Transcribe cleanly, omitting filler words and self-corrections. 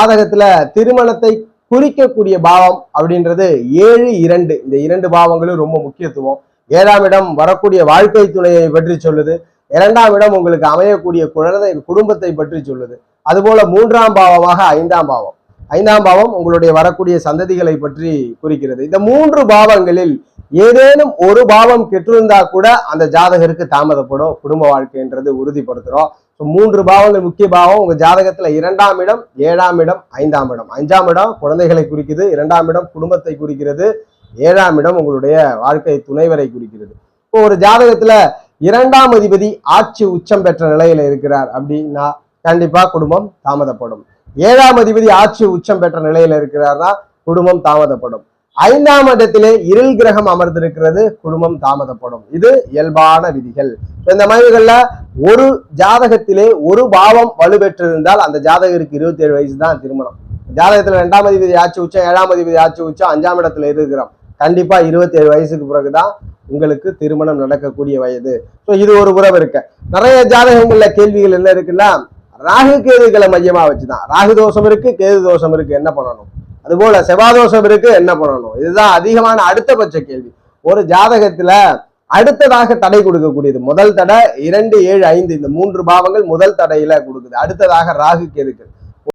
ஜாதகத்துல திருமணத்தை குறிக்கக்கூடிய பாவம் அப்படின்றது 7-2. இந்த 2 பாவங்களும் ரொம்ப முக்கியத்துவம். 7ஆம் இடம் வரக்கூடிய வாழ்க்கை துணையை பற்றி சொல்லுது. 2ஆம் இடம் உங்களுக்கு அமையக்கூடிய குழந்தை குடும்பத்தை பற்றி சொல்லுது. அதுபோல 3ஆம் பாவமாக 5ஆம் பாவம். 5ஆம் பாவம் உங்களுடைய வரக்கூடிய சந்ததிகளை பற்றி குறிக்கிறது. இந்த 3 பாவங்களில் ஏதேனும் ஒரு பாவம் கெட்டிருந்தா கூட அந்த ஜாதகருக்கு தாமதப்படும். குடும்ப வாழ்க்கைன்றது உறுதிப்படுத்துறோம். 3 பாவங்கள் முக்கிய பாவம் உங்க ஜாதகத்துல 2ஆம் இடம், 7ஆம் இடம், 5ஆம் இடம். 5ஆம் இடம் குழந்தைகளை குறிக்குது, 2ஆம் இடம் குடும்பத்தை குறிக்கிறது, 7ஆம் இடம் உங்களுடைய வாழ்க்கை துணைவரை குறிக்கிறது. இப்போ ஒரு ஜாதகத்துல 2ஆம் அதிபதி ஆட்சி உச்சம் பெற்ற நிலையில இருக்கிறார் அப்படின்னா கண்டிப்பா குடும்பம் தாமதப்படும். 7ஆம் அதிபதி ஆட்சி உச்சம் பெற்ற நிலையில இருக்கிறார்னா குடும்பம் தாமதப்படும். 5ஆம் இடத்திலே இருள் கிரகம் அமர்ந்திருக்கிறது, குடும்பம் தாமதப்படும். இது இயல்பான விதிகள். இந்த மாதிரிகள்ல ஒரு ஜாதகத்திலே ஒரு பாவம் வலுப்பெற்றிருந்தால் அந்த ஜாதகருக்கு 27 வயசு தான் திருமணம். ஜாதகத்துல 2ஆம் அதிபதி ஆட்சி உச்சம், 7ஆம் அதிபதி ஆட்சி உச்சம், 5ஆம் இடத்துல இருக்கிறோம். கண்டிப்பா 27 வயசுக்கு பிறகுதான் உங்களுக்கு திருமணம் நடக்கக்கூடிய வயது. இது ஒரு உறவு இருக்கு. நிறைய ஜாதகங்கள்ல கேள்விகள் என்ன இருக்குன்னா, ராகு கேதுகளை மையமா வச்சுதான். ராகு தோஷம் இருக்கு, கேது தோஷம் இருக்கு, என்ன பண்ணணும்? அதுபோல செவ்வாதோஷம் இருக்கு, என்ன பண்ணணும்? இதுதான் அதிகமான அடுத்தபட்ச கேள்வி. ஒரு ஜாதகத்துல அடுத்ததாக தடை கொடுக்கக்கூடியது முதல் தடை 2, 7, 5 இந்த 3 பாவங்கள் முதல் தடையில கொடுக்குது. அடுத்ததாக ராகு கேதுக்கள்.